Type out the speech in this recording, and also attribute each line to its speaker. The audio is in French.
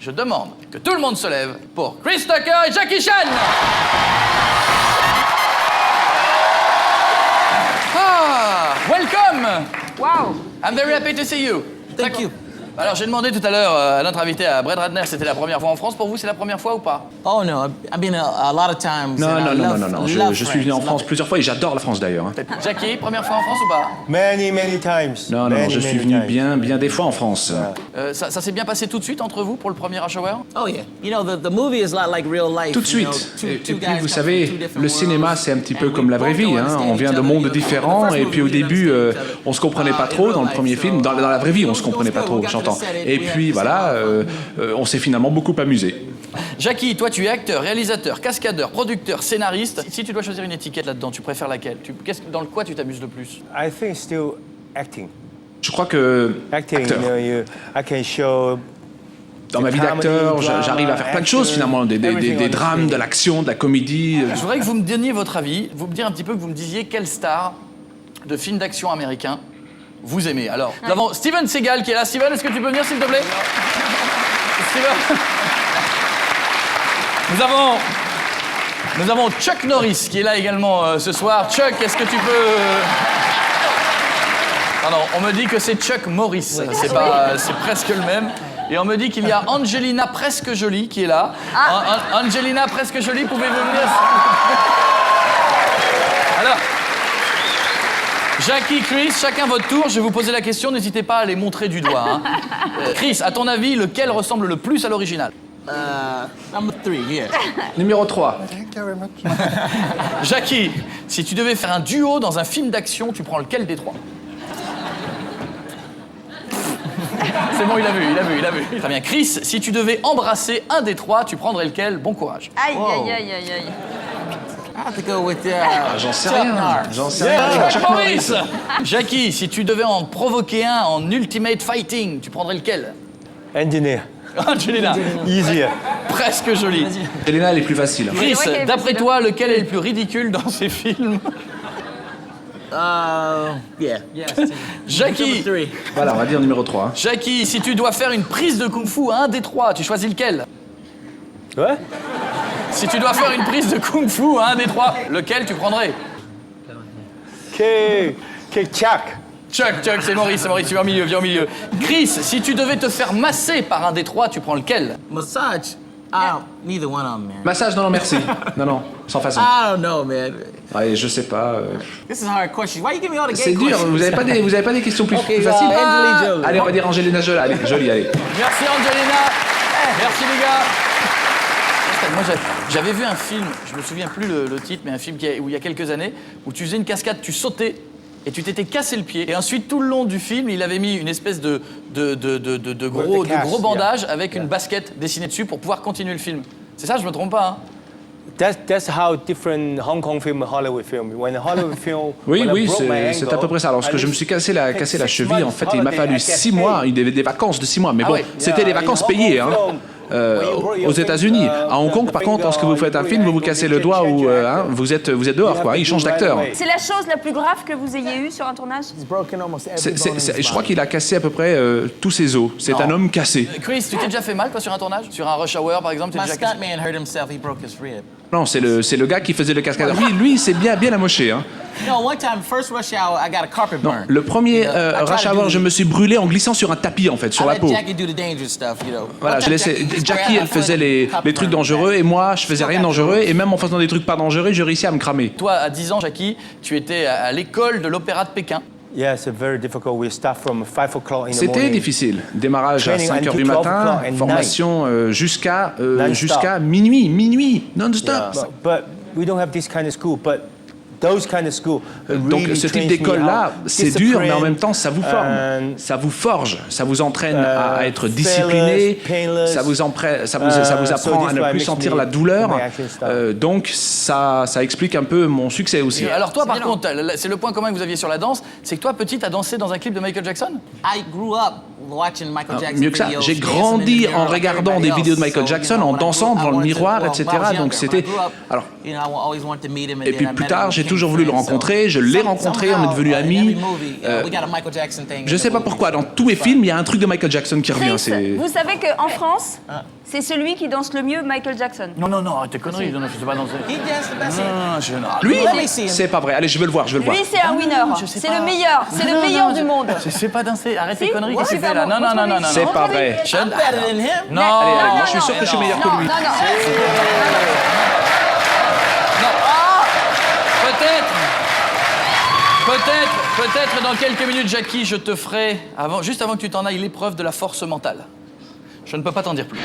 Speaker 1: je demande que tout le monde se lève pour Chris Tucker et Jackie Chan. Ah, welcome.
Speaker 2: Wow.
Speaker 1: I'm very happy to see you.
Speaker 3: Thank you.
Speaker 1: Alors j'ai demandé tout à l'heure à notre invité, à Brett Ratner, c'était la première fois en France. Pour vous, c'est la première fois ou pas?
Speaker 3: Oh no, I've been a lot of times.
Speaker 4: Non. Je suis venu en France plusieurs fois et j'adore la France d'ailleurs.
Speaker 1: Jackie, première fois en France ou pas?
Speaker 5: Many times.
Speaker 4: Non, je suis venu bien des fois en France.
Speaker 1: Ça s'est bien passé tout de suite entre vous pour le premier Rush Hour?
Speaker 3: Oh yeah. You know, the movie is like real life.
Speaker 4: Tout de
Speaker 3: you know,
Speaker 4: suite.
Speaker 3: two
Speaker 4: Et
Speaker 3: guys
Speaker 4: puis
Speaker 3: come
Speaker 4: vous
Speaker 3: from
Speaker 4: savez,
Speaker 3: two different
Speaker 4: le cinéma
Speaker 3: worlds,
Speaker 4: c'est un petit
Speaker 3: and
Speaker 4: peu
Speaker 3: we
Speaker 4: comme la vraie
Speaker 3: both
Speaker 4: vie.
Speaker 3: don't
Speaker 4: Hein.
Speaker 3: understand
Speaker 4: On vient
Speaker 3: each
Speaker 4: de
Speaker 3: other,
Speaker 4: mondes
Speaker 3: you know.
Speaker 4: différents
Speaker 3: The first
Speaker 4: et puis au
Speaker 3: movie, we didn't
Speaker 4: début
Speaker 3: understand each other.
Speaker 4: on se comprenait pas trop dans le premier film. Dans la vraie vie on se comprenait pas trop, j'entends. Et puis voilà, on s'est finalement beaucoup amusé.
Speaker 1: Jackie, toi tu es acteur, réalisateur, cascadeur, producteur, scénariste. Si tu dois choisir une étiquette là-dedans, tu préfères laquelle? Dans quoi tu t'amuses le plus?
Speaker 5: I think still acting.
Speaker 4: Je crois que
Speaker 5: Acting,
Speaker 4: acteur.
Speaker 5: I can show.
Speaker 4: Dans ma vie d'acteur, j'arrive à faire plein de choses finalement, des drames, de l'action, de la comédie.
Speaker 1: Je voudrais que vous me donniez votre avis, vous me dire un petit peu, que vous me disiez quelle star de film d'action américain vous aimez. Alors, nous avons Steven Seagal qui est là. Steven, est-ce que tu peux venir s'il te plaît? Steven. Nous avons Chuck Norris qui est là également ce soir. Chuck, est-ce que tu peux... Pardon, on me dit que c'est Chuck Morris, c'est presque le même. Et on me dit qu'il y a Angelina Presque Jolie qui est là. Angelina Presque Jolie, pouvez-vous venir? Alors, Jackie, Chris, chacun votre tour. Je vais vous poser la question, n'hésitez pas à les montrer du doigt. Hein. Chris, à ton avis, lequel ressemble le plus à l'original?
Speaker 3: Number 3, yeah.
Speaker 4: Numéro 3.
Speaker 1: Jackie, si tu devais faire un duo dans un film d'action, tu prends lequel des trois? C'est bon, il a vu. Très bien. Chris, si tu devais embrasser un des trois, tu prendrais lequel? Bon courage.
Speaker 2: Aïe.
Speaker 3: I have to go with
Speaker 4: J'en sais
Speaker 3: Chuck
Speaker 4: rien.
Speaker 3: Norris.
Speaker 4: J'en sais rien.
Speaker 1: Chuck Norris. Jackie, si tu devais en provoquer un en Ultimate Fighting, tu prendrais lequel?
Speaker 5: Engineer.
Speaker 1: Angelina.
Speaker 5: Easier.
Speaker 1: Presque jolie.
Speaker 4: Elena, elle est plus facile.
Speaker 1: Chris,
Speaker 2: C'est vrai qu'elle est
Speaker 1: d'après
Speaker 2: facile.
Speaker 1: toi, lequel est le plus ridicule dans ces films?
Speaker 3: Yeah.
Speaker 1: Jackie.
Speaker 3: Number 3.
Speaker 4: Voilà, on va dire numéro 3.
Speaker 1: Jackie, si tu dois faire une prise de kung-fu à un des trois, tu choisis lequel?
Speaker 5: What?
Speaker 1: Si tu dois faire une prise de kung-fu à un des trois, lequel tu prendrais?
Speaker 5: Chuck.
Speaker 1: Chuck, c'est Maurice, tu viens au milieu. Chris, si tu devais te faire masser par un des trois, tu prends lequel?
Speaker 3: Massage? Neither one of them, man.
Speaker 4: Massage, non, merci. Non, sans façon.
Speaker 3: I don't know, man.
Speaker 4: Ouais, je sais pas.
Speaker 3: This is a hard question. Why you give me all the gay
Speaker 4: C'est dur,
Speaker 3: questions?
Speaker 4: vous avez pas des questions plus
Speaker 3: Okay,
Speaker 4: faciles?
Speaker 3: Angelina Jolie.
Speaker 4: Allez, on va dire Angelina Jolie. Allez, jolie, allez.
Speaker 1: Merci Angelina. Merci les gars. Moi j'avais vu un film, je me souviens plus le titre, mais un film où il y a quelques années, où tu faisais une cascade, tu sautais et tu t'étais cassé le pied. Et ensuite tout le long du film, il avait mis une espèce de gros bandage avec une basket dessinée dessus pour pouvoir continuer le film. C'est ça, je me trompe pas, hein?
Speaker 5: That's how different Hong Kong film and Hollywood film. When Hollywood film.
Speaker 4: Oui,
Speaker 5: when I broke my
Speaker 4: c'est à
Speaker 5: ankle,
Speaker 4: peu près ça. Lorsque je me suis cassé la cheville, en fait, il m'a fallu 6 mois, des vacances de 6 mois. Mais bon,
Speaker 1: ouais.
Speaker 4: c'était des vacances payées, hein. Aux États-Unis. À Hong Kong, par contre, lorsque vous faites un film, vous vous cassez le doigt ou vous êtes dehors, quoi. Ils changent d'acteur.
Speaker 2: C'est la chose la plus grave que vous ayez eue sur un tournage?
Speaker 4: Je crois qu'il a cassé à peu près tous ses os. C'est un homme cassé.
Speaker 1: Chris, tu t'es déjà fait mal toi sur un tournage? Sur un Rush Hour par exemple, t'es
Speaker 3: My
Speaker 1: déjà cassé?
Speaker 3: stuntman hurt himself. He broke his rib.
Speaker 4: Non, c'est le gars qui faisait le cascadeur. Lui, c'est bien amoché, hein.
Speaker 3: No, one time, first rush hour, I got a carpet
Speaker 4: Non,
Speaker 3: burn.
Speaker 4: le premier
Speaker 3: I tried
Speaker 4: Rush
Speaker 3: to do
Speaker 4: Hour,
Speaker 3: the-
Speaker 4: je me suis brûlé en glissant sur un tapis, en fait, sur
Speaker 3: I
Speaker 4: la
Speaker 3: let
Speaker 4: peau.
Speaker 3: Jackie do the dangerous stuff, you know.
Speaker 4: Voilà,
Speaker 3: One
Speaker 4: je
Speaker 3: time,
Speaker 4: laissais.
Speaker 3: just
Speaker 4: Jackie,
Speaker 3: grabbed-
Speaker 4: elle
Speaker 3: I feel
Speaker 4: faisait
Speaker 3: like a
Speaker 4: les
Speaker 3: carpet
Speaker 4: trucs
Speaker 3: burn.
Speaker 4: dangereux et moi, je faisais rien dangereux. Et même en faisant des trucs pas dangereux, je réussis à me cramer.
Speaker 1: Toi, à 10 ans, Jackie, tu étais à l'école de l'Opéra de Pékin.
Speaker 5: Yeah, it's very difficult. We start from 5 o'clock in the
Speaker 4: C'était
Speaker 5: morning.
Speaker 4: difficile. Démarrage à
Speaker 5: Training
Speaker 4: 5h du
Speaker 5: until 12
Speaker 4: matin,
Speaker 5: o'clock at
Speaker 4: formation jusqu'à
Speaker 5: Non-stop.
Speaker 4: minuit, non-stop.
Speaker 5: Yeah, but we don't have this kind of school. But those kind of school
Speaker 4: Donc
Speaker 5: really
Speaker 4: ce type
Speaker 5: trains me
Speaker 4: d'école-là,
Speaker 5: how
Speaker 4: c'est dur, mais en même
Speaker 5: discipline
Speaker 4: temps, ça vous forme.
Speaker 5: and,
Speaker 4: Ça vous forge, ça vous entraîne à être discipliné,
Speaker 5: painless.
Speaker 4: ça vous apprend
Speaker 5: So
Speaker 4: à
Speaker 5: this
Speaker 4: ne
Speaker 5: why
Speaker 4: plus
Speaker 5: makes
Speaker 4: sentir
Speaker 5: me
Speaker 4: la douleur.
Speaker 5: my action style.
Speaker 4: Donc ça explique un peu mon succès aussi.
Speaker 1: Alors toi, par contre, c'est le point commun que vous aviez sur la danse, c'est que toi, petite, t'as dansé dans un clip de Michael Jackson?
Speaker 3: I grew up watching Michael Jackson
Speaker 4: Mieux que ça,
Speaker 3: videos,
Speaker 4: j'ai
Speaker 3: dancing in
Speaker 4: grandi
Speaker 3: the mirror
Speaker 4: en
Speaker 3: like
Speaker 4: regardant
Speaker 3: everybody
Speaker 4: des vidéos de
Speaker 3: else.
Speaker 4: Michael
Speaker 3: So,
Speaker 4: Jackson,
Speaker 3: you know,
Speaker 4: en
Speaker 3: when I
Speaker 4: dansant
Speaker 3: grew up,
Speaker 4: devant
Speaker 3: I
Speaker 4: le
Speaker 3: wanted to-
Speaker 4: miroir,
Speaker 3: well,
Speaker 4: etc.
Speaker 3: when I was
Speaker 4: Donc
Speaker 3: younger,
Speaker 4: c'était...
Speaker 3: when I grew up,
Speaker 4: Alors,
Speaker 3: you know, I always wanted to meet him, and
Speaker 4: et
Speaker 3: then
Speaker 4: puis
Speaker 3: I
Speaker 4: plus
Speaker 3: met
Speaker 4: tard,
Speaker 3: him,
Speaker 4: j'ai
Speaker 3: became
Speaker 4: toujours voulu le
Speaker 3: friends, so
Speaker 4: rencontrer, je l'ai rencontré, on est devenus
Speaker 3: somehow, in
Speaker 4: amis.
Speaker 3: every movie, we got a Michael Jackson thing
Speaker 4: Je
Speaker 3: in
Speaker 4: sais
Speaker 3: the
Speaker 4: pas
Speaker 3: movie.
Speaker 4: pourquoi, dans tous les films, il y a un truc de Michael Jackson qui revient.
Speaker 2: Chris, vous savez qu'en France, C'est celui qui danse le mieux Michael Jackson.
Speaker 1: Non, arrête tes conneries, non, je sais pas danser.
Speaker 3: He danced the best.
Speaker 1: Non,
Speaker 4: Lui,
Speaker 3: Let me see him.
Speaker 4: c'est pas vrai. Allez, je veux le voir, je veux le voir.
Speaker 2: Lui, c'est un winner.
Speaker 1: je sais
Speaker 2: C'est
Speaker 1: pas.
Speaker 2: le meilleur. C'est le meilleur du monde.
Speaker 1: Je sais pas danser, arrête tes
Speaker 2: Si,
Speaker 1: conneries,
Speaker 2: ouais,
Speaker 1: qu'est-ce que tu
Speaker 2: super
Speaker 1: fais là?
Speaker 2: bon.
Speaker 1: Non.
Speaker 4: C'est pas vrai.
Speaker 3: I'm better than him.
Speaker 1: Non,
Speaker 4: Allez,
Speaker 2: non,
Speaker 4: moi je suis
Speaker 2: non,
Speaker 4: sûr que je suis
Speaker 1: non,
Speaker 4: meilleur que lui.
Speaker 2: Non.
Speaker 1: Peut-être dans quelques minutes, Jackie, je te ferai, juste avant que tu t'en ailles, l'épreuve de la force mentale. Je ne peux pas t'en dire plus.